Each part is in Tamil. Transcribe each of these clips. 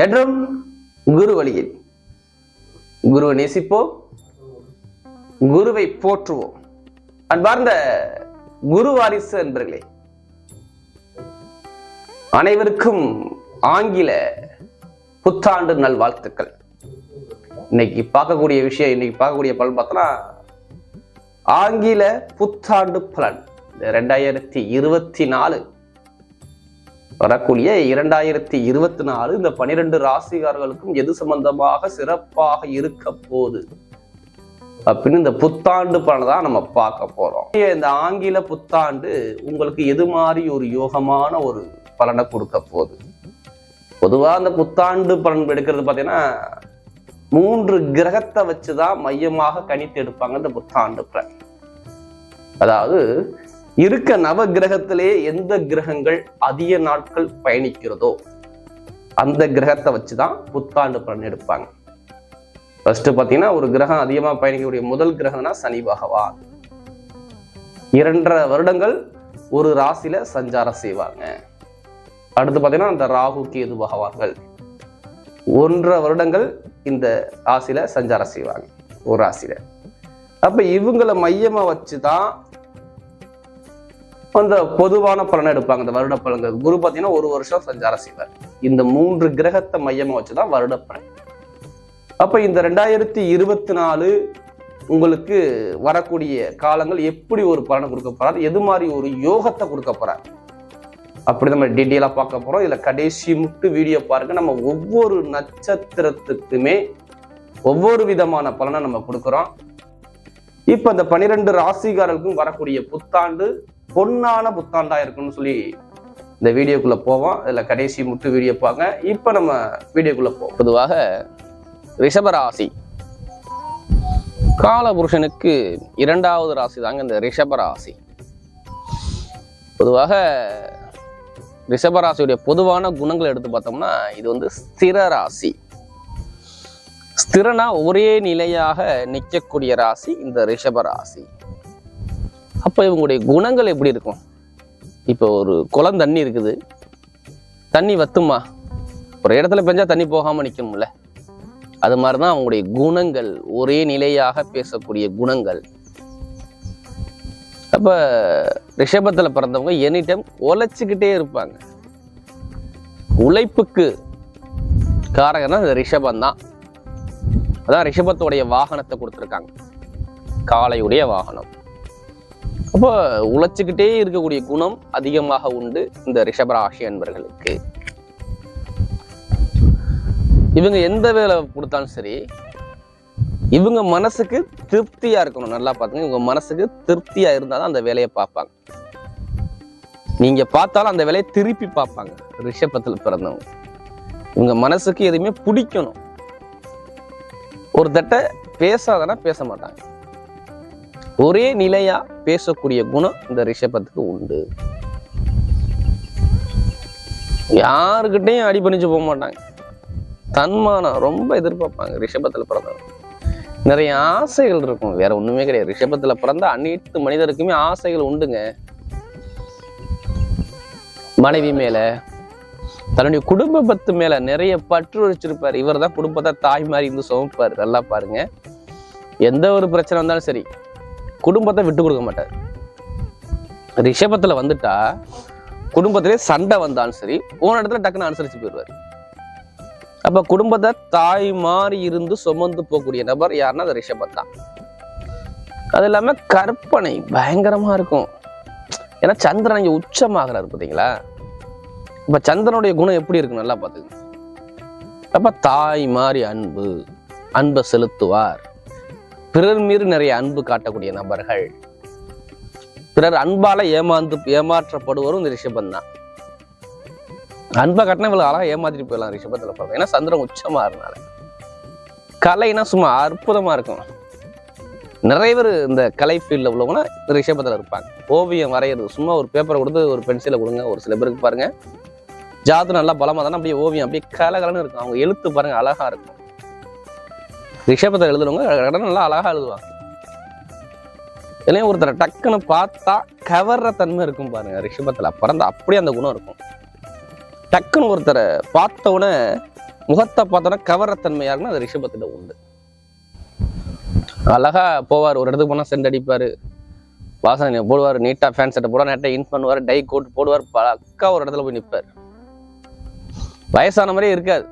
என்றும் குரு வழியில் குருவை நேசிப்போம், குருவை போற்றுவோம். அன்பார்ந்த குரு வாரிசு என்பர்களே, அனைவருக்கும் ஆங்கில புத்தாண்டு நல்வாழ்த்துக்கள். இன்னைக்கு பார்க்கக்கூடிய விஷயம், இன்னைக்கு பார்க்கக்கூடிய பலன் பார்த்தோம்னா ஆங்கில புத்தாண்டு பலன் 2024 வரக்கூடிய 2024 இந்த 12 ராசிகாரர்களுக்கும் எது சம்பந்தமாக சிறப்பாக இருக்க போகுது அப்படின்னு இந்த புத்தாண்டு பலனை தான் நம்ம பார்க்க போறோம். இந்த ஆங்கில புத்தாண்டு உங்களுக்கு எது மாதிரி ஒரு யோகமான ஒரு பலனை கொடுக்க போகுது? பொதுவா அந்த புத்தாண்டு பலன் எடுக்கிறது பார்த்தீங்கன்னா 3 கிரகத்தை வச்சுதான் மையமாக கணித்து எடுப்பாங்க இந்த புத்தாண்டு பலன். அதாவது இருக்க நவ கிரகத்திலே எந்த கிரகங்கள் அதிக நாட்கள் பயணிக்கிறதோ அந்த கிரகத்தை வச்சுதான் புத்தாண்டு பலன் எடுப்பாங்க. ஃபர்ஸ்ட் பாத்தீங்கன்னா ஒரு கிரகம் அதிகமா பயணிக்கக்கூடிய முதல் கிரகம்னா சனி பகவான். 2.5 வருடங்கள் ஒரு ராசியில சஞ்சாரம் செய்வாங்க. அடுத்து பாத்தீங்கன்னா அந்த ராகு கேது பகவான்கள் 1.5 வருடங்கள் இந்த ராசியில சஞ்சாரம் செய்வாங்க ஒரு ராசியில. அப்ப இவங்களை மையமா வச்சுதான் அந்த பொதுவான பலனை எடுப்பாங்க. இந்த வருட பலன்கள் குரு பார்த்தீங்கன்னா 1 வருஷம் சஞ்சாரம் செய்வார். இந்த 3 கிரகத்தை மையமா வச்சுதான் வருட பலன். அப்ப இந்த 2024 உங்களுக்கு வரக்கூடிய காலங்கள் எப்படி ஒரு பலனை கொடுக்க போறாரு, எது மாதிரி ஒரு யோகத்தை கொடுக்க போறாரு அப்படி நம்ம டீட்டெயிலா பார்க்க போறோம். இதுல கடைசி முட்டு வீடியோ பாருங்க. நம்ம ஒவ்வொரு நட்சத்திரத்துக்குமே ஒவ்வொரு விதமான பலனை நம்ம கொடுக்குறோம். இப்ப இந்த 12 ராசிகாரர்களுக்கும் வரக்கூடிய புத்தாண்டு பொன்னான புத்தாண்டா இருக்குன்னு சொல்லி இந்த வீடியோக்குள்ள போவோம். இதுல கடைசி முட்டு வீடியோ பாருங்க. இப்ப நம்ம வீடியோக்குள்ள போவோம். பொதுவாக ரிஷபராசி காலபுருஷனுக்கு 2வது ராசி தாங்க இந்த ரிஷபராசி. பொதுவாக ரிஷபராசியுடைய பொதுவான குணங்களை எடுத்து பார்த்தோம்னா இது வந்து ஸ்திர ராசி. ஸ்திரனா ஒரே நிலையாக நிற்கக்கூடிய ராசி இந்த ரிஷபராசி. அப்ப இவங்களுடைய குணங்கள் எப்படி இருக்கும்? இப்போ ஒரு குளம் தண்ணி இருக்குது, தண்ணி வத்துமா? ஒரு இடத்துல பெஞ்சா தண்ணி போகாம நிக்கணும்ல, அது மாதிரிதான் அவங்களுடைய குணங்கள், ஒரே நிலையாக பேசக்கூடிய குணங்கள். அப்ப ரிஷபத்துல பிறந்தவங்க எனி டைம் உழைச்சுக்கிட்டே இருப்பாங்க. உழைப்புக்கு காரகனா இந்த ரிஷபம் தான். அதான் ரிஷபத்துடைய வாகனத்தை கொடுத்துருக்காங்க, காளையுடைய வாகனம். அப்போ உழைச்சுக்கிட்டே இருக்கக்கூடிய குணம் அதிகமாக உண்டு இந்த ரிஷபராசி அன்பர்களுக்கு. இவங்க எந்த வேலை கொடுத்தாலும் சரி இவங்க மனசுக்கு திருப்தியா இருக்கணும். நல்லா பார்த்துங்க, இவங்க மனசுக்கு திருப்தியா இருந்தாதான் அந்த வேலையை பார்ப்பாங்க. நீங்க பார்த்தாலும் அந்த வேலையை திருப்பி பார்ப்பாங்க. ரிஷபத்தில் பிறந்தவங்க இவங்க மனசுக்கு எதுவுமே பிடிக்கணும். ஒரு தட்டை பேசாதனா பேச மாட்டாங்க. ஒரே நிலையா பேசக்கூடிய குணம் இந்த ரிஷபத்துக்கு உண்டு. யாருக்கிட்டையும் அடிபணிச்சு போக மாட்டாங்க. தன்மானம் ரொம்ப எதிர்பார்ப்பாங்க. ரிஷபத்துல பிறந்தவங்க நிறைய ஆசைகள் இருக்கும், வேற ஒண்ணுமே கிடையாது. ரிஷபத்துல பிறந்த அனைத்து மனிதருக்குமே ஆசைகள் உண்டுங்க. மனைவி மேல, தன்னுடைய குடும்பத்து மேல நிறைய பற்று வச்சிருப்பாரு. இவர் தான் குடும்பத்தை தாய் மாதிரி இருந்து சுமப்பாரு. நல்லா பாருங்க, எந்த ஒரு பிரச்சனை வந்தாலும் சரி குடும்பத்தை விட்டு கொடுக்க மாட்டார். ரிஷபத்துல வந்துட்டா குடும்பத்திலே சண்டை வந்தாலும் சரி போன இடத்துல டக்குன்னு அனுசரிச்சு போயிடுவார். அப்ப குடும்பத்தை தாய் மாதிரி இருந்து சுமந்து போகக்கூடிய நபர் யாருன்னா அது ரிஷபம் தான். அது இல்லாம கற்பனை பயங்கரமா இருக்கும். ஏன்னா சந்திரன் இங்க உச்சமாகிறாரு பார்த்தீங்களா? அப்ப சந்திரனுடைய குணம் எப்படி இருக்கு நல்லா பார்த்துக்கங்க. அப்ப தாய் மாதிரி அன்பை செலுத்துவார். பிறர் மீது நிறைய அன்பு காட்டக்கூடிய நபர்கள். பிறர் அன்பால ஏமாற்றப்படுவரும் இந்த ரிஷபம் தான். அன்பை காட்டினா இவ்வளவு அழகா ஏமாத்திட்டு போயிடலாம் ரிஷபத்துல பார்க்க. ஏன்னா சந்திரன் உச்சமா இருந்தால கலைனா சும்மா அற்புதமா இருக்கும். நிறைய பேர் இந்த கலை ஃபீல்ட்ல உள்ளவங்கன்னா ரிஷபத்துல இருப்பாங்க. ஓவியம் வரைகிறது, சும்மா ஒரு பேப்பரை கொடுத்து ஒரு பென்சிலை கொடுங்க. ஒரு சில பேருக்கு பாருங்க ஜாதகம் நல்லா பலமா தானே அப்படியே ஓவியம் அப்படியே கலகலன்னு இருக்கும். அவங்க எழுத்து பாருங்க அழகா இருக்கும். ரிஷபத்தை எழுதுறவங்க நல்லா அழகா எழுதுவாங்க. இல்லையா ஒருத்தரை டக்குன்னு பார்த்தா கவர்ற தன்மை இருக்கும் பாருங்க. ரிஷபத்துல பிறந்த அப்படியே அந்த குணம் இருக்கும். டக்குன்னு ஒருத்தரை பார்த்தவுடனே முகத்தை பார்த்தோன்னா கவரத்தன்மையாருன்னா அது ரிஷபத்துல உண்டு. அழகா போவார், ஒரு இடத்துக்கு போனால் சென்ட் அடிப்பார், வாசனை போடுவார், நீட்டாக ஃபேன் செட்டை போடுவார், நீட்டாக இன் பண்ணுவார், டை கோட் போடுவார், பக்கா ஒரு இடத்துல போய் நிற்பார். வயசான மாதிரியே இருக்காது.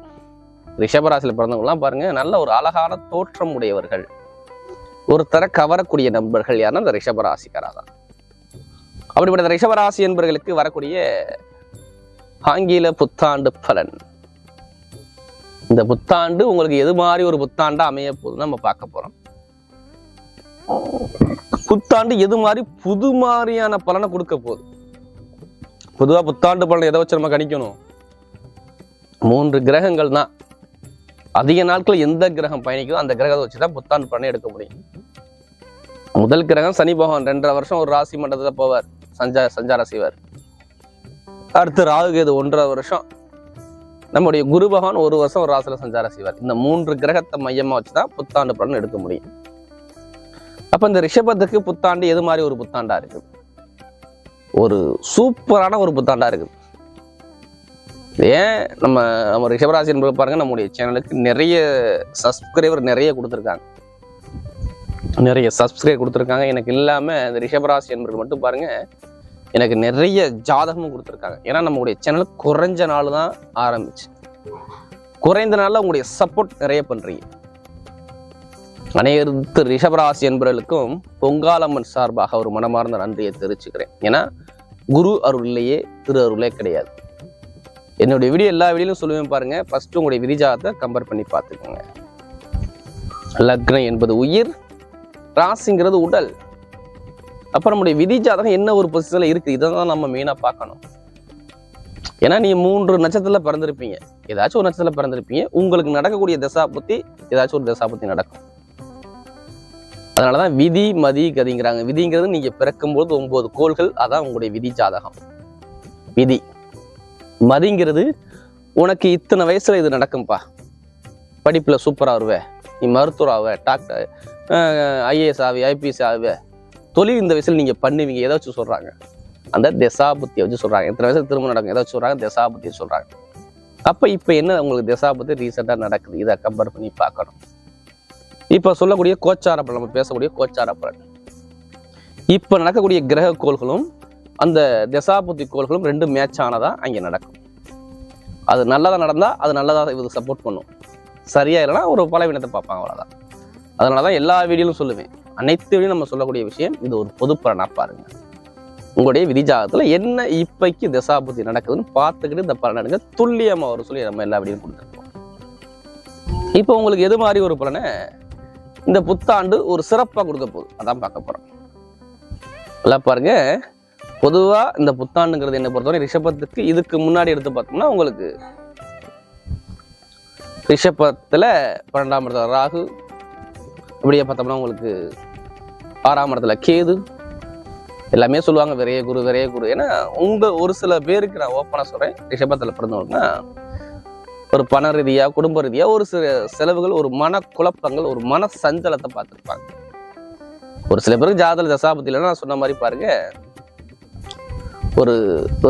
ரிஷபராசியில் பிறந்தவங்கலாம் பாருங்க, நல்ல ஒரு அழகான தோற்றம் உடையவர்கள், ஒருத்தர கவரக்கூடிய நண்பர்கள் யாருன்னா அந்த ரிஷபராசிக்காரா தான். அப்படிப்பட்ட ரிஷபராசி என்பவர்களுக்கு வரக்கூடிய ஆங்கில புத்தாண்டு பலன். இந்த புத்தாண்டு உங்களுக்கு எது மாதிரி ஒரு புத்தாண்டா அமைய போகுதுன்னு நம்ம பார்க்க போறோம். புத்தாண்டு எது மாதிரி புது மாதிரியான பலனை கொடுக்க போகுது. பொதுவா புத்தாண்டு பலனை எதை வச்சு நம்ம கணிக்கணும்? 3 கிரகங்கள் தான். அதிக நாட்கள் எந்த கிரகம் பயணிக்குதோ அந்த கிரகத்தை வச்சுதான் புத்தாண்டு பலனை எடுக்க முடியும். முதல் கிரகம் சனி பகவான் 2.5 வருஷம் ஒரு ராசி மண்டலத்துல போவார், சஞ்சாரம் செய்வார். அடுத்து ராகுகேது 1.5 வருஷம். நம்முடைய குரு பகவான் 1 வருஷம் ஒரு ராசியில சஞ்சாரம் செய்வார். இந்த 3 கிரகத்தை மையமா வச்சுதான் புத்தாண்டு பலன் எடுக்க முடியும். அப்ப இந்த ரிஷபத்துக்கு புத்தாண்டு எது மாதிரி ஒரு புத்தாண்டா இருக்குது? ஒரு சூப்பரான ஒரு புத்தாண்டா இருக்குது. ஏன் நம்ம ரிஷபராசி என்பது பாருங்க, நம்முடைய சேனலுக்கு நிறைய சப்ஸ்கிரைபர் நிறைய கொடுத்துருக்காங்க. எனக்கு இல்லாம இந்த ரிஷபராசி என்பது மட்டும் பாருங்க, எனக்கு நிறைய ஜாதகமும் கொடுத்துருக்காங்க. ஏன்னா நம்மளுடைய சேனல் குறைஞ்ச நாள் தான் ஆரம்பிச்சு, குறைந்த நாள்ல உங்களுடைய சப்போர்ட் நிறைய பண்றீங்க. அனைத்து ரிஷபராசி என்பவர்களுக்கும் பொங்காலம்மன் சார்பாக ஒரு மனமார்ந்த நன்றியை தெரிவிச்சுக்கிறேன். ஏன்னா குரு அருள் இல்லையே திரு அருளே கிடையாது. என்னுடைய வீடியோ எல்லா வீடியோலும் சொல்லுவேன் பாருங்க, ஃபர்ஸ்ட் உங்களுடைய விதிஜாதத்தை கம்பேர் பண்ணி பார்த்துக்கோங்க. லக்னம் என்பது உயிர், ராசிங்கிறது உடல். அப்ப நம்முடைய விதிஜாதகம் என்ன ஒரு பொசிஷன்ல இருக்கு, இதை தான் நம்ம மெயினா பார்க்கணும். ஏன்னா நீ 3 நட்சத்திரத்துல பிறந்திருப்பீங்க, ஏதாச்சும் ஒரு நட்சத்திரத்துல பிறந்திருப்பீங்க, உங்களுக்கு நடக்கக்கூடிய தசாபுத்தி ஏதாச்சும் ஒரு தசாபுத்தி நடக்கும். அதனாலதான் விதி மதி கதிங்கிறாங்க. விதிங்கிறது நீங்க பிறக்கும்போது 9 கோள்கள், அதான் உங்களுடைய விதி ஜாதகம் விதி. மதிங்கிறது உனக்கு இத்தனை வயசுல இது நடக்கும்பா, படிப்புல சூப்பரா வருவே, நீ மருத்துவர் ஆவ, டாக்டர், ஐஏஎஸ் ஆவே, ஐபிஎஸ் ஆவே, தொழில் இந்த வயசுல நீங்க பண்ணுவீங்க, எதை வச்சு சொல்றாங்க? அந்த தசாபுத்தியை வச்சு சொல்றாங்க. எத்தனை வயசுல திரும்ப நடக்கும், எதை வச்சு சொல்றாங்க? தசாபுத்தியை சொல்றாங்க. அப்ப இப்ப என்ன உங்களுக்கு தசாபுத்தி ரீசெண்டா நடக்குது, இதை கம்பேர் பண்ணி பார்க்கணும். இப்ப சொல்லக்கூடிய கோச்சார பலன், நம்ம பேசக்கூடிய கோச்சார பலன், இப்ப நடக்கக்கூடிய கிரக கோள்களும் அந்த தசாபுத்தி கோள்களும் 2 மேட்ச் ஆனதா அங்க நடக்கும். அது நல்லதா நடந்தா அது நல்லதா இது சப்போர்ட் பண்ணும், சரியா இல்லைன்னா ஒரு பலவீனத்தை பார்ப்பாங்க, அவ்வளவுதான். அதனாலதான் எல்லா வீடியோலும் சொல்லுவேன், அனைத்து வீடியும் நம்ம சொல்லக்கூடிய விஷயம் இது ஒரு பொது பலனா பாருங்க. உங்களுடைய விதிஜாதத்துல என்ன இப்பைக்கு தசாபுத்தி நடக்குதுன்னு பார்த்துக்கிட்டு இந்த பலன் எடுங்க, துல்லியமா ஒரு சொல்லி நம்ம எல்லா வீடியும் கொடுத்துருக்கோம். இப்போ உங்களுக்கு எது மாதிரி ஒரு பலனை இந்த புத்தாண்டு ஒரு சிறப்பா கொடுக்க போகுது, அதான் பார்க்க போறோம். எல்லாம் பாருங்க. பொதுவா இந்த புத்தாண்டுங்கிறது என்ன பொறுத்தவரை ரிஷபத்துக்கு இதுக்கு முன்னாடி எடுத்து பார்த்தோம்னா, உங்களுக்கு ரிஷபத்துல 12ஆம் இடத்துல ராகு, இப்படியே பார்த்தோம்னா உங்களுக்கு 6ஆம் இடத்துல கேது, எல்லாமே சொல்லுவாங்க விரைய குரு. ஏன்னா ஒரு சில பேருக்கு நான் ஓப்பனா சொல்றேன், ரிஷபத்துல பிறந்தவங்கன்னா ஒரு பண ரீதியா குடும்ப ரீதியா ஒரு சில செலவுகள், ஒரு மன குழப்பங்கள், ஒரு மன சஞ்சலத்தை பார்த்துருப்பாங்க. ஒரு சில பேருக்கு ஜாதக தசாபத்தி இல்லைன்னா நான் சொன்ன மாதிரி பாருங்க,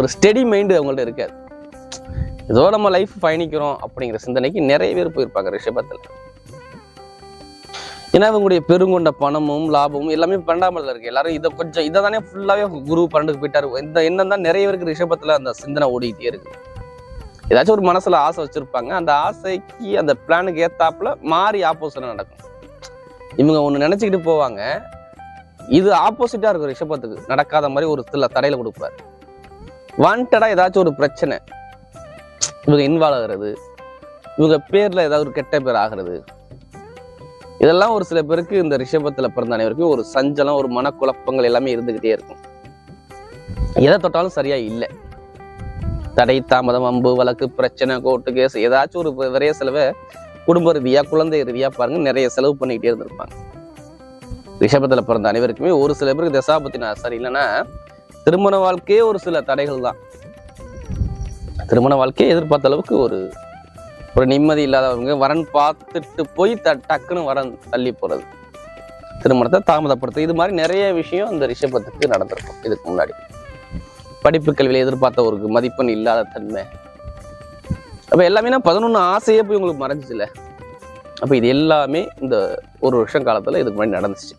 ஒரு ஸ்டெடி மைண்டு அவங்கள்ட்ட இருக்காது. ஏதோ நம்ம லைஃப் பயணிக்கிறோம் அப்படிங்கிற சிந்தனைக்கு நிறைய பேர் போயிருப்பாங்க ரிஷபத்துல. ஏன்னா அவங்களுடைய பெருங்கொண்ட பணமும் லாபமும் எல்லாமே 12ஆம் இடத்துல இருக்கு. எல்லாரும் இதை தானே ஃபுல்லாவே குரு 12க்கு போயிட்டாரு. இந்த எண்ணம் தான் நிறைய பேருக்கு ரிஷபத்துல அந்த சிந்தனை ஓடிக்கிட்டே இருக்கு. ஏதாச்சும் ஒரு மனசுல ஆசை வச்சிருப்பாங்க, அந்த ஆசைக்கு அந்த பிளானுக்கு ஏத்தாப்புல மாறி ஆப்போசிட்டா நடக்கும். இவங்க ஒண்ணு நினைச்சுக்கிட்டு போவாங்க, இது ஆப்போசிட்டா இருக்கும். ரிஷபத்துக்கு நடக்காத மாதிரி ஒரு சில தடையில கொடுப்பாரு. வாண்டடா ஏதாச்சும் ஒரு பிரச்சனை இவங்க இன்வால்வ் ஆகுறது, இவங்க பேர்ல ஏதாவது ஒரு கெட்ட பேர் ஆகிறது, இதெல்லாம் ஒரு சில பேருக்கு இந்த ரிஷபத்துல பிறந்த அனைவருக்கும் ஒரு சஞ்சலம், ஒரு மனக்குழப்பங்கள் எல்லாமே இருந்துகிட்டே இருக்கும். எதை தொட்டாலும் சரியா இல்லை, தடை தாமதம், அம்பு வழக்கு, பிரச்சனை, கோர்ட்டு கேஸ், ஏதாச்சும் ஒரு நிறைய செலவை குடும்ப ரீதியா குழந்தை ரீதியா பாருங்க நிறைய செலவு பண்ணிக்கிட்டே இருந்திருப்பாங்க. ரிஷபத்துல பிறந்த அனைவருக்குமே ஒரு சில பேருக்கு தசாபத்தி சரி இல்லைன்னா திருமண வாழ்க்கையே ஒரு சில தடைகள் தான். திருமண வாழ்க்கையை எதிர்பார்த்த அளவுக்கு ஒரு நிம்மதி இல்லாதவங்க, வரன் பார்த்துட்டு போய் டக்குன்னு வரன் தள்ளி போறது, திருமணத்தை தாமதப்படுத்து, இது மாதிரி நிறைய விஷயம் இந்த ரிஷபத்துக்கு நடந்திருக்கும். இதுக்கு முன்னாடி படிப்பு கல்வியில எதிர்பார்த்த ஒரு மதிப்பெண் இல்லாத தன்மை, அப்ப எல்லாமே 11 ஆசையே போய் உங்களுக்கு மறைஞ்சிச்சுல. அப்ப இது எல்லாமே இந்த ஒரு வருஷம் காலத்துல இதுக்கு முன்னாடி நடந்துச்சு.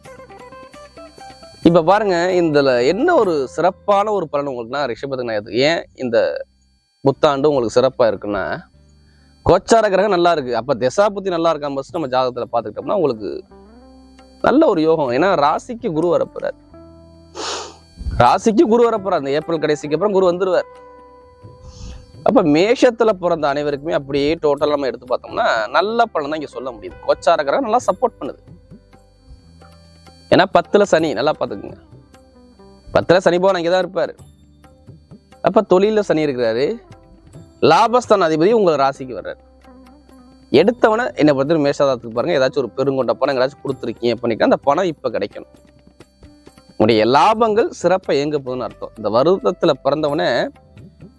இப்ப பாருங்க, இதுல என்ன ஒரு சிறப்பான ஒரு பலன் உங்களுக்குன்னா ரிஷபத்துக்கு ஏன் இந்த புத்தாண்டு உங்களுக்கு சிறப்பா இருக்குன்னா, கோச்சார கிரகம் நல்லா இருக்கு. அப்ப திசாபுத்தி நல்லா இருக்காம ஃபர்ஸ்ட் நம்ம ஜாதகத்துல பாத்துக்கிட்டோம்னா உங்களுக்கு நல்ல ஒரு யோகம். ஏன்னா ராசிக்கு குரு வரப்போறார். ராசிக்கு குரு வரப்போறார். அந்த ஏப்ரல் கடைசிக்கு அப்புறம் குரு வந்துருவார். அப்ப மேஷத்துல பிறந்த அனைவருக்குமே அப்படியே டோட்டலா நம்ம எடுத்து பார்த்தோம்னா நல்ல பலன் தான் இங்க சொல்ல முடியுது. கோச்சார கிரகம் நல்லா சப்போர்ட் பண்ணுது. ஏன்னா 10ல சனி, நல்லா பாத்துக்குங்க. 10ல சனி பகவான் அங்கேதான் இருப்பாரு. அப்ப தொழில சனி இருக்கிறாரு. லாபஸ்தான அதிபதி உங்களை ராசிக்கு வர்றாரு. எடுத்தவனை என்னை பொறுத்த மேஷாதாரத்துக்கு பாருங்க, ஏதாச்சும் ஒரு பெருங்கொண்ட பணம் ஏதாச்சும் கொடுத்துருக்கீங்க பண்ணிக்க, அந்த பணம் இப்ப கிடைக்கணும். உங்களுடைய லாபங்கள் சிறப்பா இயங்க போகுதுன்னு அர்த்தம். இந்த வருடத்துல பிறந்தவனே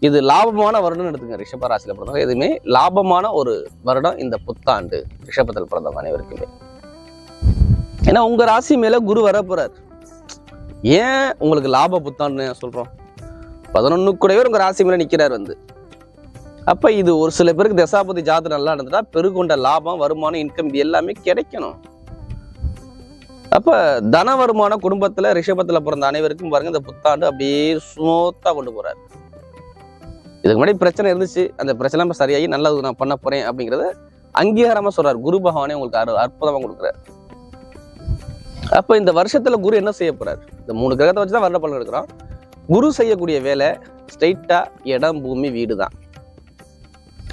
இது லாபமான வருடம்னு எடுத்துங்க. ரிஷப ராசியில பிறந்தவங்க எதுவுமே லாபமான ஒரு வருடம் இந்த புத்தாண்டு ரிஷபத்தில் பிறந்தவங்க அனைவருக்குமே. ஏன்னா உங்க ராசி மேல குரு வர போறார். ஏன் உங்களுக்கு லாப புத்தாண்டு சொல்றோம்? 11 கூடவே உங்க ராசி மேல நிக்கிறார் வந்து. அப்ப இது ஒரு சில பேருக்கு தசாபதி ஜாதகம் நல்லா இருந்துட்டா பெருகொண்ட லாபம், வருமானம், இன்கம் இது எல்லாமே கிடைக்கணும். அப்ப தன வருமான குடும்பத்துல ரிஷபத்துல பிறந்த அனைவருக்கும் பாருங்க இந்த புத்தாண்டு அப்படியே ஸ்மூத்தா கொண்டு போறாரு. இதுக்கு முன்னாடி பிரச்சனை இருந்துச்சு, அந்த பிரச்சனை இப்ப சரியாகி நல்லது நான் பண்ண போறேன் அப்படிங்கிறத அங்கீகாரமா சொல்றாரு. குரு பகவானே உங்களுக்கு அற்புதமா கொடுக்குறாரு. அப்ப இந்த வருஷத்துல குரு என்ன செய்ய போறாரு? இந்த 3 கிரகத்தை வச்சுதான் வருட பலன் எடுக்கிறோம். குரு செய்யக்கூடிய வேலை ஸ்ட்ரெயிட்டா இடம், பூமி, வீடு தான்.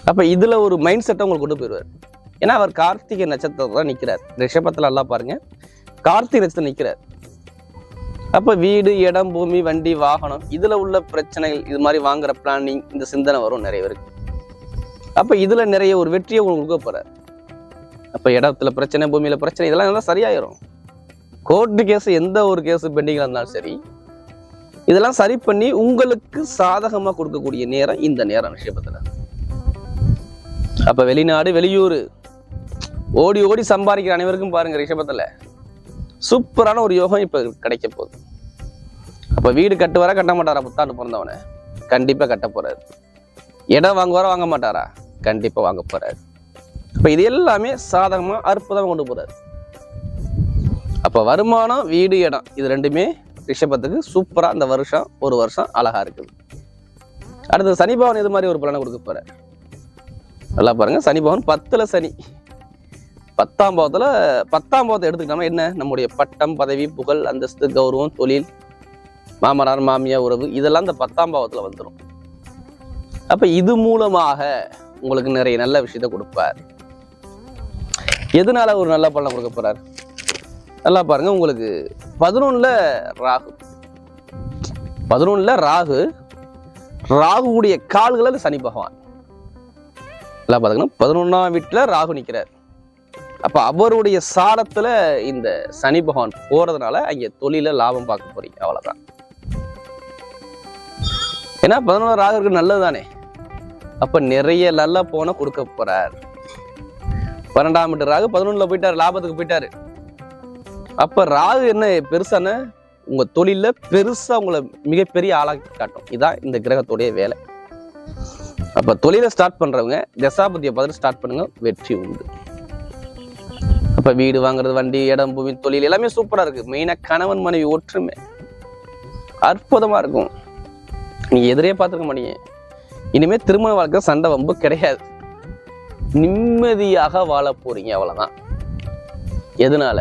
அப்ப இதுல ஒரு மைண்ட் செட்டை உங்களுக்கு கொண்டு போயிடுவார். ஏன்னா அவர் கார்த்திகை நட்சத்திரத்துல தான் நிக்கிறார். ரிஷபத்துல எல்லாம் பாருங்க கார்த்திகை நட்சத்திரம் நிக்கிறார். அப்ப வீடு, இடம், பூமி, வண்டி, வாகனம் இதுல உள்ள பிரச்சனைகள், இது மாதிரி வாங்குற பிளானிங், இந்த சிந்தனை வரும் நிறைய பேருக்கு. அப்ப இதுல நிறைய ஒரு வெற்றியை உங்களுக்கு கொடுக்க போறார். அப்ப இடத்துல பிரச்சனை, பூமியில பிரச்சனை இதெல்லாம் நல்லா சரியாயிரும். கோர்ட்டு கேஸ், எந்த ஒரு கேஸ் பெண்டிங்ல இருந்தாலும் சரி, இதெல்லாம் சரி பண்ணி உங்களுக்கு சாதகமா கொடுக்கக்கூடிய நேரம் இந்த நேரம் ரிஷபத்துல. அப்ப வெளிநாடு, வெளியூர் ஓடி ஓடி சம்பாதிக்கிற அனைவருக்கும் பாருங்க ரிஷபத்துல சூப்பரான ஒரு யோகம் இப்ப கிடைக்க போகுது. அப்ப வீடு கட்டுவாரா கட்ட மாட்டாரா? புத்தாண்டு பிறந்தவனை கண்டிப்பா கட்ட போறாரு. இடம் வாங்குவாரா வாங்க மாட்டாரா? கண்டிப்பா வாங்க போறாரு. அப்ப இது எல்லாமே சாதகமா அற்புதமா கொண்டு போறாரு. அப்ப வருமானம், வீடு, இடம் இது ரெண்டுமே ரிஷபத்துக்கு சூப்பரா இந்த வருஷம் ஒரு வருஷம் அழகா இருக்குது. அடுத்து சனி பகவான் இது மாதிரி ஒரு பலனை கொடுக்க போறாரு. நல்லா பாருங்க, சனி பகவான் 10ல சனி. 10ஆம் பாவத்தை எடுத்துக்கிட்டோம்னா என்ன? நம்முடைய பட்டம், பதவி, புகழ், அந்தஸ்து, கௌரவம், தொழில், மாமனார் மாமியார் உறவு இதெல்லாம் இந்த 10ஆம் பாவத்துல வந்துடும். அப்ப இது மூலமாக உங்களுக்கு நிறைய நல்ல விஷயத்த கொடுப்பார். எதனால ஒரு நல்ல பலனை கொடுக்க போறார்? நல்லா பாருங்க, உங்களுக்கு 11ல ராகு. 11ல ராகு, ராகுடைய கால்கள சனி பகவான். நல்லா பாத்தீங்கன்னா 11ஆம் வீட்டுல ராகு நிக்கிறார். அப்ப அவருடைய சாரத்துல இந்த சனி பகவான் போறதுனால அங்க தொழில லாபம் பார்க்க போறீங்க, அவ்வளவுதான். ஏன்னா 11 ராகு இருக்கு, நல்லதுதானே. அப்ப நிறைய நல்ல போன கொடுக்க போறார். 12ஆம் வீட்டு ராகு 11ல போயிட்டாரு, லாபத்துக்கு போயிட்டாரு. அப்ப ராகு என்ன பெருசான உங்க தொழில பெருசா உங்களை மிகப்பெரிய ஆளாக்கி காட்டும். இதான் இந்த கிரகத்துடைய வேலை. அப்ப தொழிலை ஸ்டார்ட் பண்றவங்க தசாபதியை பார்த்து ஸ்டார்ட் பண்ணுங்க, வெற்றி உண்டு. அப்ப வீடு வாங்குறது, வண்டி, இடம், பூமி, தொழில் எல்லாமே சூப்பரா இருக்கு. மெயினா கணவன் மனைவி ஒற்றுமை அற்புதமா இருக்கும். நீங்க எதிரே பார்த்துருக்க மாட்டீங்க. இனிமே திருமண வாழ்க்கை சண்டை வம்பு கிடையாது. நிம்மதியாக வாழ போறீங்க, அவ்வளவுதான். எதனால?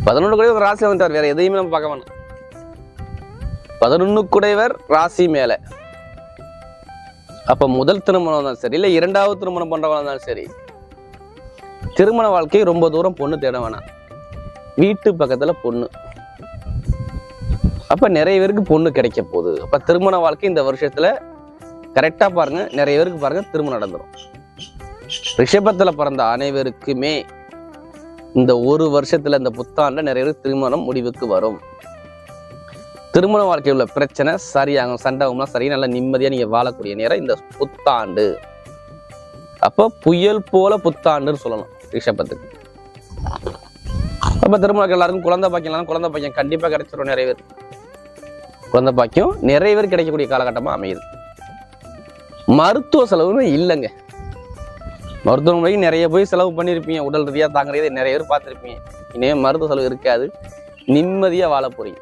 11 கூடையவர் ராசி வந்துட்டார். வேற எதையுமே நம்ம பார்க்க வேண்டாம். 11 கூடையவர் ராசி மேல. அப்ப முதல் திருமணம் தான் சரி, இல்ல 2வது திருமணம் பண்றவங்க இருந்தாலும் சரி, திருமண வாழ்க்கை ரொம்ப தூரம் பொண்ணு தேட வேணாம். வீட்டு பக்கத்துல பொண்ணு. அப்ப நிறைய பேருக்கு பொண்ணு கிடைக்க போகுது. அப்ப திருமண வாழ்க்கை இந்த வருஷத்துல கரெக்டா பாருங்க, நிறைய பேருக்கு பாருங்க திருமணம் நடந்துடும். ரிஷபத்துல பிறந்த அனைவருக்குமே இந்த ஒரு வருஷத்துல இந்த புத்தாண்டுல நிறைய பேருக்கு திருமணம் முடிவுக்கு வரும். திருமண வாழ்க்கையில் உள்ள பிரச்சனை சரியாகும், சண்டை சரி, நல்லா நிம்மதியா நீங்க வாழக்கூடிய நேரம் இந்த புத்தாண்டு. அப்ப புயல் போல புத்தாண்டுன்னு சொல்லலாம் ரிஷபத்துக்கு. அப்ப திருமணம் எல்லாருக்கும் குழந்தை பாக்கியம், குழந்தை பாக்கியம் கண்டிப்பா கிடைச்சிடும். நிறைய பேர் குழந்தை பாக்கியம் நிறைய பேர் கிடைக்கக்கூடிய காலகட்டமா அமையுது. மருத்துவ செலவுன்னு இல்லைங்க. மருத்துவமனைக்கு நிறைய போய் செலவு பண்ணியிருப்பீங்க, உடல் ரீதியாக தாங்கிறதே நிறைய பேர் பார்த்துருப்பீங்க. இனிமேல் மருத்துவ செலவு இருக்காது, நிம்மதியாக வாழ போறீங்க.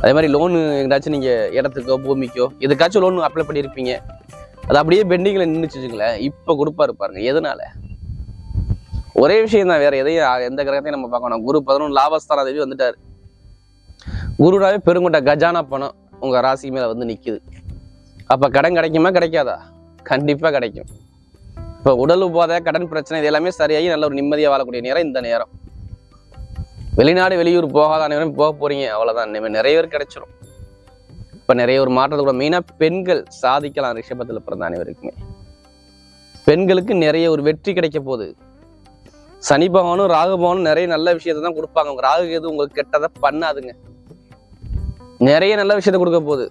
அதே மாதிரி லோனு எங்கேயாச்சும் நீங்கள் இடத்துக்கோ பூமிக்கோ எதுக்காச்சும் லோன் அப்ளை பண்ணியிருப்பீங்க, அது அப்படியே பெண்டிங்கில் நின்றுச்சுங்களேன், இப்போ கொடுப்பாரு பாருங்க. எதனால? ஒரே விஷயம் தான், வேற எதையும் எந்த கிரகத்தையும் நம்ம பார்க்கணும். குரு 11 லாபஸ்தானாதிபதி வந்துட்டாரு. குருனாவே பெருங்கொண்ட கஜானா பணம் உங்க ராசி மேல வந்து நிக்குது. அப்ப கடன் கிடைக்குமா கிடைக்காதா? கண்டிப்பா கிடைக்கும். இப்ப உடல் உபாதை, கடன் பிரச்சனை இது எல்லாமே சரியாகி நல்ல ஒரு நிம்மதியா வாழக்கூடிய நேரம் இந்த நேரம். வெளிநாடு வெளியூர் போகாத அனைவரும் போக போறீங்க, அவ்வளவுதான். நிறைய பேர் கிடைச்சிடும். இப்ப நிறைய ஒரு மாற்றத்தை கூட மெயினா பெண்கள் சாதிக்கலாம். ரிஷபத்துல பிறந்த அனைவருக்குமே பெண்களுக்கு நிறைய ஒரு வெற்றி கிடைக்க போகுது. சனி பகவானும் ராகு பகவானும் நிறைய நல்ல விஷயத்தை தான் கொடுப்பாங்க. உங்க ராகு எது உங்களுக்கு கெட்டதை பண்ணாதுங்க, நிறைய நல்ல விஷயத்த கொடுக்க போகுது.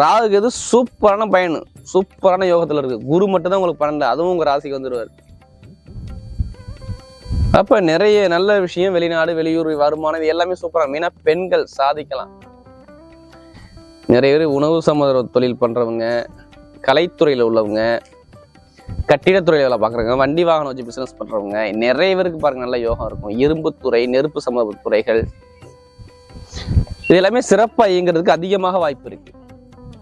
ராகு எது சூப்பரான பயன், சூப்பரான யோகத்துல இருக்கு. குரு மட்டும் தான் உங்களுக்கு பண்ணல, அதுவும் உங்க ராசிக்கு வந்துடுவார். அப்ப நிறைய நல்ல விஷயம், வெளிநாடு வெளியூர் வருமானம் இது எல்லாமே சூப்பரா. மெயினா பெண்கள் சாதிக்கலாம். நிறைய பேர் உணவு சம்மந்த தொழில் பண்றவங்க, கலைத்துறையில உள்ளவங்க, கட்டிடத்துறையில வேலை பார்க்குறவங்க, வண்டி வாகனம் வச்சு பிசினஸ் பண்றவங்க, நிறைய பேருக்கு பாருங்க நல்ல யோகம் இருக்கும். இரும்புத்துறை, நெருப்பு சம்மந்த துறைகள் இது எல்லாமே சிறப்பா இயங்குறதுக்கு அதிகமாக வாய்ப்பு இருக்கு.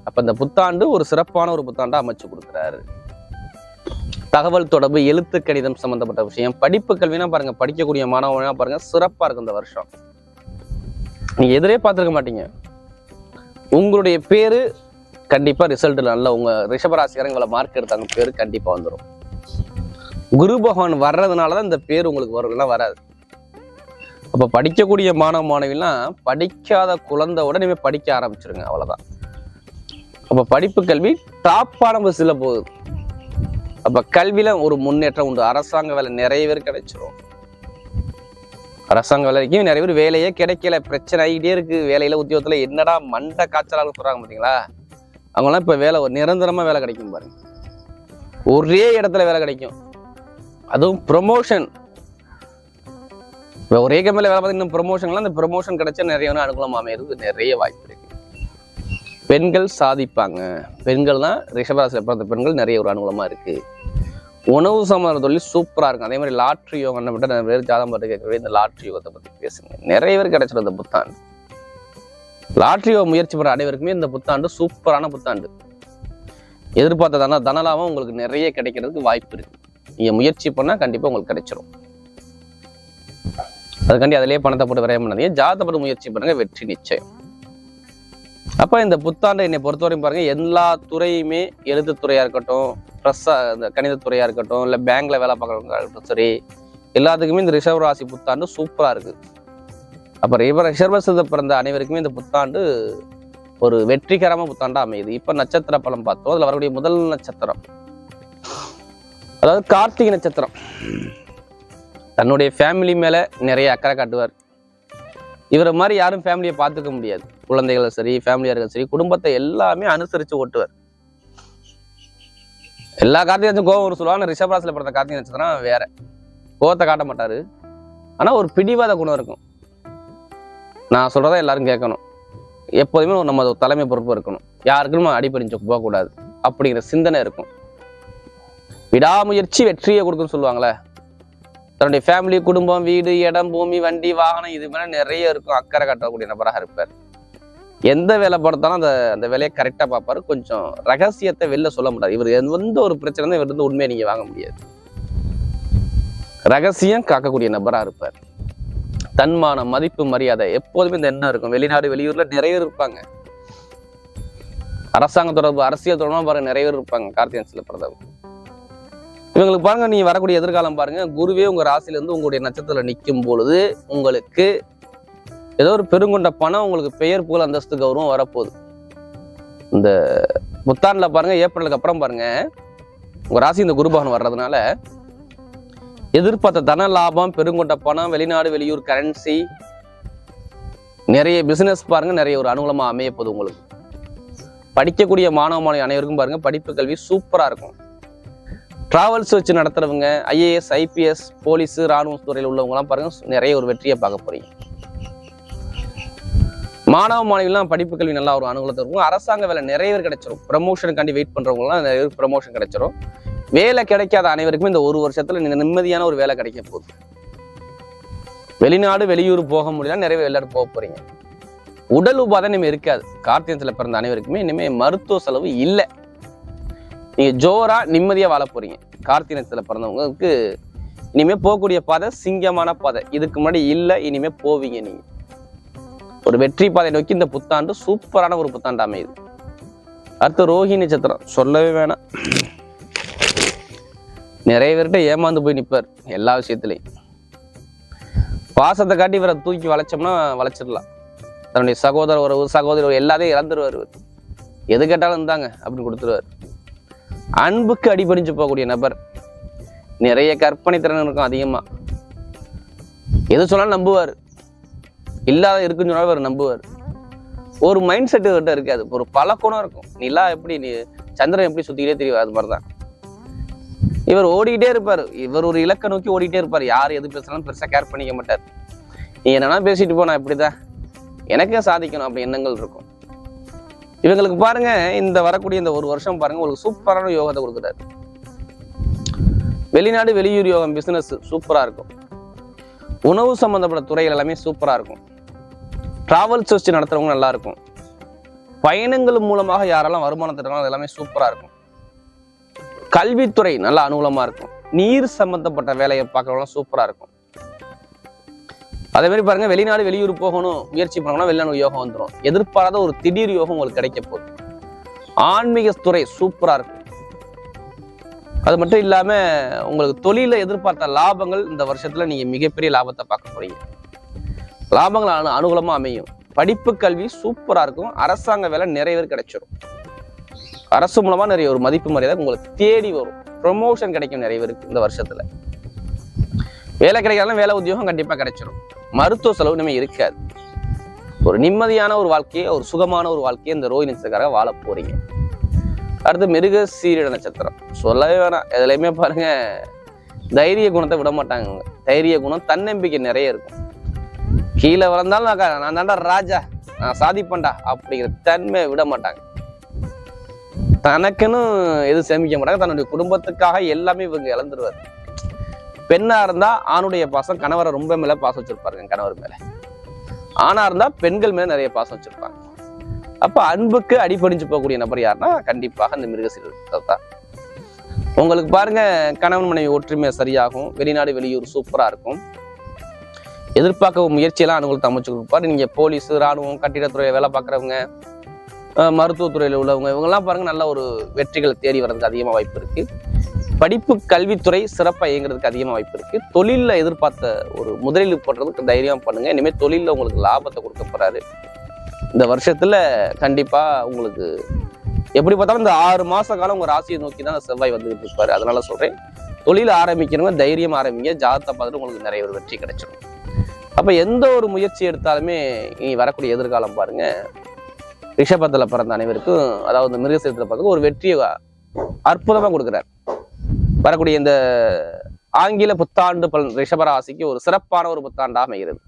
அப்ப இந்த புத்தாண்டு ஒரு சிறப்பான ஒரு புத்தாண்டா அமைச்சு கொடுக்குறாரு. தகவல் தொடர்பு, எழுத்து கணிதம் சம்பந்தப்பட்ட விஷயம், படிப்பு கல்வினா பாருங்க, படிக்கக்கூடிய மாணவனா பாருங்க சிறப்பா இருக்கும் இந்த வருஷம். நீங்க எதிரே பார்த்துருக்க மாட்டீங்க. உங்களுடைய பேரு கண்டிப்பா ரிசல்ட் நல்ல, உங்க ரிஷபராசிக்காரங்க இவ்வளவு மார்க் எடுத்தாங்க பேரு கண்டிப்பா வந்துடும். குரு பகவான் வர்றதுனாலதான் இந்த பேர் உங்களுக்கு வரும், வராது. அப்ப படிக்கக்கூடிய மாணவ மாணவிலாம் படிக்காத குழந்தையோட நீங்க படிக்க ஆரம்பிச்சிருங்க, அவ்வளவுதான். அப்ப படிப்பு கல்வி டாப்பான பஸ்ல போகுது. அப்ப கல்வியில ஒரு முன்னேற்றம் உண்டு. அரசாங்க வேலை நிறைய பேர் கிடைச்சிரும். அரசாங்க வேலைக்கும் நிறைய பேர் வேலையே கிடைக்கல, பிரச்சனை ஆகிட்டே இருக்கு. வேலையில உத்தியோகத்துல என்னடா மண்டை காய்ச்சலாக சொல்றாங்க பாத்தீங்களா, அவங்களாம் இப்ப வேலை நிரந்தரமா வேலை கிடைக்கும் பாருங்க. ஒரே இடத்துல வேலை கிடைக்கும், அதுவும் ப்ரொமோஷன். ஒரே கம்பெனில வேலை பார்த்தீங்கன்னா ப்ரொமோஷன்லாம், அந்த ப்ரொமோஷன் கிடைச்சா நிறைய அனுகூலம் அமையிறது நிறைய வாய்ப்பு இருக்கு. பெண்கள் சாதிப்பாங்க. பெண்கள் தான் ரிஷபராசியில் பிறந்த பெண்கள் நிறைய ஒரு அனுகூலமா இருக்கு. உணவு சம்பந்த தொழில் சூப்பரா இருக்கும். அதே மாதிரி லாட்ரி யோகம் மட்டும் நிறைய பேர் ஜாதகம் பார்த்து கேட்கவே இந்த லாட்ரி யோகத்தை பத்தி பேசுங்க. நிறைய பேர் கிடைச்சிடும் இந்த புத்தாண்டு. லாட்ரி யோகம் முயற்சி பண்ற அனைவருக்குமே இந்த புத்தாண்டு சூப்பரான புத்தாண்டு. எதிர்பார்த்ததான தனலாபம் உங்களுக்கு நிறைய கிடைக்கிறதுக்கு வாய்ப்பு இருக்கு. நீங்க முயற்சி பண்ணா கண்டிப்பா உங்களுக்கு கிடைச்சிடும். அதுக்காண்டி அதிலேயே பணத்தை போட்டு விரையம் பண்ணாதீங்க, ஜாதகத்தை போட்டு முயற்சி பண்ணுங்க, வெற்றி நிச்சயம். அப்ப இந்த புத்தாண்டை என்னை பொறுத்தவரையும் பாருங்க, எல்லா துறையுமே, எழுத்துத்துறையா இருக்கட்டும், இந்த கணிதத்துறையா இருக்கட்டும், இல்ல பேங்க்ல வேலை பார்க்கறவங்க இருக்கட்டும், சரி எல்லாத்துக்குமே இந்த ரிஷப ராசி புத்தாண்டு சூப்பரா இருக்கு. அப்ப ரிஷபராசியில பிறந்த அனைவருக்குமே இந்த புத்தாண்டு ஒரு வெற்றிகரமா புத்தாண்டா அமையுது. இப்ப நட்சத்திர பலம் பார்த்தோம். அதுல வரக்கூடிய முதல் நட்சத்திரம் அதாவது கார்த்திகை நட்சத்திரம். தன்னுடைய ஃபேமிலி மேல நிறைய அக்கறை காட்டுவார். இவரை மாதிரி யாரும் ஃபேமிலியை பார்த்துக்க முடியாது. குழந்தைகளும் சரி, ஃபேமிலியா இருக்கும் சரி, குடும்பத்தை எல்லாமே அனுசரிச்சு ஓட்டுவார். எல்லா கார்த்திகை நட்சத்திரம் கோவம் ஒரு சொல்லுவாங்க. ரிஷபராசியில பிறந்த கார்த்திகை நட்சத்திரம் வேற, கோவத்தை காட்ட மாட்டாரு, ஆனா ஒரு பிடிவாத குணம் இருக்கும். நான் சொல்றதா எல்லாரும் கேட்கணும், எப்போதுமே நம்ம தலைமை பொறுப்பு இருக்கணும், யாருக்கும் நம்ம அடிப்படிஞ்சு போகக்கூடாது அப்படிங்கிற சிந்தனை இருக்கும். விடாமுயற்சி வெற்றியை கொடுக்குன்னு சொல்லுவாங்களே. தன்னுடைய ஃபேமிலி, குடும்பம், வீடு, இடம், பூமி, வண்டி, வாகனம் இது மேலே நிறைய இருக்கும். அக்கறை காட்டக்கூடிய நபராக இருப்பார். எந்த வேலை படுத்தாலும் அந்த வேலையை கரெக்டாக பார்ப்பாரு. கொஞ்சம் ரகசியத்தை வெளில சொல்ல முடியாது. இவர் எந்த ஒரு பிரச்சனை தான் இவர் வந்து உண்மையை நீங்கள் வாங்க முடியாது. ரகசியம் காக்கக்கூடிய நபராக இருப்பார். தன்மானம், மதிப்பு, மரியாதை எப்போதுமே இந்த எண்ணம் இருக்கும். வெளிநாடு வெளியூர்ல நிறைய பேர் இருப்பாங்க. அரசாங்க தொடர்பு, அரசியல் தொடர்பு பாருங்க நிறைய பேர் இருப்பாங்க கார்த்திகை பிறந்தவங்க. இவங்களுக்கு பாருங்க, நீ வரக்கூடிய எதிர்காலம் பாருங்க, குருவே உங்க ராசியில இருந்து உங்களுடைய நட்சத்திரத்துல நிற்கும் பொழுது உங்களுக்கு ஏதோ ஒரு பெருங்கொண்ட பணம், உங்களுக்கு பெயர் புகழ், அந்தஸ்து, கௌரவம் வரப்போகுது. இந்த புத்தாண்டுல பாருங்க, ஏப்ரலுக்கு அப்புறம் பாருங்க, உங்க ராசி இந்த குரு பகவான் வர்றதுனால எதிர்பார்த்த தன லாபம், பெருங்கொண்ட பணம், வெளிநாடு வெளியூர் கரன்சி, நிறைய பிசினஸ் பாருங்க நிறைய ஒரு அனுகூலமா அமைய போகுது உங்களுக்கு. படிக்கக்கூடிய மாணவ மாணவி அனைவருக்கும் பாருங்க படிப்பு கல்வி சூப்பரா இருக்கும். டிராவல்ஸ் வச்சு நடத்துறவங்க, ஐஏஎஸ், ஐபிஎஸ், போலீஸ், ராணுவ துறையில் உள்ளவங்க எல்லாம் பாருங்க நிறைய ஒரு வெற்றியை பார்க்க போறீங்க. மாணவ மாணவிகள்லாம் படிப்பு கல்வி நல்லா ஒரு அனுகூலத்தை இருக்கும். அரசாங்க வேலை நிறைய பேர் கிடைச்சிரும். ப்ரமோஷனுக்காண்டி வெயிட் பண்றவங்கலாம் நிறைய பேர் ப்ரமோஷன் கிடைச்சிரும். வேலை கிடைக்காத அனைவருக்குமே இந்த ஒரு வருஷத்துல நிம்மதியான ஒரு வேலை கிடைக்க போகுது. வெளிநாடு வெளியூர் போக முடியல, நிறைய வெளிநாடு போக போறீங்க. உடல் உபாதை இனிமே இருக்காது. கார்த்திகத்துல பிறந்த அனைவருக்குமே இனிமே மருத்துவ செலவு இல்லை. நீங்க ஜோரா நிம்மதியா வாழ போறீங்க. கார்த்திகத்துல பிறந்தவங்களுக்கு இனிமே போகக்கூடிய பாதை சிங்கமான பாதை. இதுக்கு முன்னாடி இல்லை, இனிமே போவீங்க. நீங்க ஒரு வெற்றி பாதை நோக்கி இந்த புத்தாண்டு சூப்பரான ஒரு புத்தாண்டு அமையுது. அடுத்து ரோஹிணி நட்சத்திரம் சொல்லவே வேணாம். நிறைய பேர்கிட்ட ஏமாந்து போய் நிற்பார் எல்லா விஷயத்திலையும். பாசத்தை காட்டி இவரை தூக்கி வளைச்சோம்னா வளைச்சிடலாம். தன்னுடைய சகோதர உறவு சகோதரி எல்லாத்தையும் இழந்துருவார். எது கேட்டாலும் இருந்தாங்க அப்படின்னு கொடுத்துருவார். அன்புக்கு அடிபடிஞ்சு போகக்கூடிய நபர். நிறைய கற்பனை திறன் இருக்கும் அதிகமா. எது சொன்னாலும் நம்புவார். இல்லாத இருக்குன்னு சொன்னாலும் அவர் நம்புவார். ஒரு மைண்ட் செட்டு கிட்ட இருக்காது. ஒரு பழக்கணும் இருக்கும். நிலா எப்படி சந்திரன் எப்படி சுத்திக்கிட்டே தெரியும், அது மாதிரிதான் இவர் ஓடிக்கிட்டே இருப்பார். இவர் ஒரு இலக்கை நோக்கி ஓடிக்கிட்டே இருப்பார். யார் எது பேசினாலும் பெருசா கேர் பண்ணிக்க மாட்டார். நீ என்னன்னா பேசிட்டு போனா இப்படிதான் எனக்கே சாதிக்கணும் அப்படி எண்ணங்கள் இருக்கும். இவங்களுக்கு பாருங்க, இந்த வரக்கூடிய இந்த ஒரு வருஷம் பாருங்க உங்களுக்கு சூப்பரான யோகத்தை கொடுக்குறாரு. வெளிநாடு வெளியூர் யோகம் பிசினஸ் சூப்பரா இருக்கும். உணவு சம்பந்தப்பட்ட துறைகள் எல்லாமே சூப்பரா இருக்கும். டிராவல்ஸ் வச்சு நடத்துறவங்க நல்லா இருக்கும். பயணங்கள் மூலமாக யாரெல்லாம் வருமானம் தருவாங்க அது எல்லாமே சூப்பரா இருக்கும். கல்வித்துறை நல்லா அனுகூலமா இருக்கும். நீர் சம்பந்தப்பட்ட வேலையை பார்க்கறவங்களாம் சூப்பரா இருக்கும். அதே மாதிரி பாருங்க, வெளிநாடு வெளியூர் போகணும் முயற்சி பண்ணோம்னா வெளிநாடு யோகம் வந்துடும். எதிர்பாராத ஒரு திடீர் யோகம் உங்களுக்கு கிடைக்க போகுது. ஆன்மீக துறை சூப்பரா இருக்கும். அது மட்டும் இல்லாம உங்களுக்கு தொழில எதிர்பார்த்த லாபங்கள் இந்த வருஷத்துல நீங்க மிகப்பெரிய லாபத்தை பார்க்க போறீங்க. லாபங்கள் அனுகூலமா அமையும். படிப்பு கல்வி சூப்பரா இருக்கும். அரசாங்க வேலை நிறைய பேர் கிடைச்சிடும். அரசு மூலமா நிறைய ஒரு மதிப்பு மரியாதை உங்களுக்கு தேடி வரும். ப்ரொமோஷன் கிடைக்கும் நிறைய பேருக்கு இந்த வருஷத்துல. வேலை கிடைக்காதாலும் வேலை உத்தியோகம் கண்டிப்பா கிடைச்சிடும். மருத்துவ செலவு இனிமே இருக்காது. ஒரு நிம்மதியான ஒரு வாழ்க்கையை, ஒரு சுகமான ஒரு வாழ்க்கையை இந்த ரோஹிணி நட்சத்திரக்காக வாழ போறீங்க. அடுத்து மிருகசீரிட நட்சத்திரம் சொல்லவே வேணாம். எதுலையுமே பாருங்க, தைரிய குணத்தை விட மாட்டாங்க. தைரிய குணம் தன்னம்பிக்கை நிறைய இருக்கும். கீழே வளர்ந்தாலும் நான் தாண்டா ராஜா, நான் சாதிப்பேன்டா அப்படிங்கிற தன்மை விட மாட்டாங்க. தனக்குன்னு எதுவும் சேமிக்க மாட்டாங்க. தன்னுடைய குடும்பத்துக்காக எல்லாமே இவங்க இழந்துருவாரு. பெண்ணா இருந்தா ஆணுடைய பாசம், கணவரை ரொம்ப மேல பாசம் வச்சிருப்பாருங்க கணவர் மேல. ஆணா இருந்தா பெண்கள் மேல நிறைய பாசம் வச்சிருப்பாங்க. அப்ப அன்புக்கு அடிபடிஞ்சு போகக்கூடிய நபர் யாருன்னா கண்டிப்பாக இந்த மிருகசீரிடம் தான். உங்களுக்கு பாருங்க, கணவன் மனைவி ஒற்றுமை சரியாகும். வெளிநாடு வெளியூர் சூப்பரா இருக்கும். எதிர்பார்க்க முயற்சியெல்லாம் அனுகூலத்தை அமைச்சு கொடுப்பாரு. நீங்க போலீஸ், ராணுவம், கட்டிடத்துறையில வேலை பார்க்குறவங்க, மருத்துவத்துறையில உள்ளவங்க இவங்கெல்லாம் பாருங்க நல்ல ஒரு வெற்றிகளை தேடி வர்றதுக்கு அதிகமாக வாய்ப்பு இருக்கு. படிப்பு கல்வித்துறை சிறப்பாக இயங்குறதுக்கு அதிகமாக வாய்ப்பு இருக்கு. தொழிலில் எதிர்பார்த்த ஒரு முதலீடு போடுறதுக்கு தைரியம் பண்ணுங்க. இனிமேல் தொழிலில் உங்களுக்கு லாபத்தை கொடுக்க போறாரு. இந்த வருஷத்துல கண்டிப்பா உங்களுக்கு எப்படி பார்த்தாலும் இந்த 6 மாச காலம் உங்க ராசியை நோக்கி தான் செவ்வாய் வந்துகிட்டு இருப்பாரு. அதனால சொல்றேன், தொழில் ஆரம்பிக்கிறவங்க தைரியம் ஆரம்பிங்க. ஜாதகத்தை பார்த்துட்டு உங்களுக்கு நிறைய ஒரு வெற்றி கிடைச்சிடும். அப்ப எந்த ஒரு முயற்சி எடுத்தாலுமே இனி வரக்கூடிய எதிர்காலம் பாருங்க, ரிஷபத்துல பிறந்த அனைவருக்கும், அதாவது மிருகசீரிடத்துல பார்த்து ஒரு வெற்றியை அற்புதமா கொடுக்குறாரு. வரக்கூடிய இந்த ஆங்கில புத்தாண்டு பலன் ரிஷபராசிக்கு ஒரு சிறப்பான ஒரு புத்தாண்டாக அமைகிறது.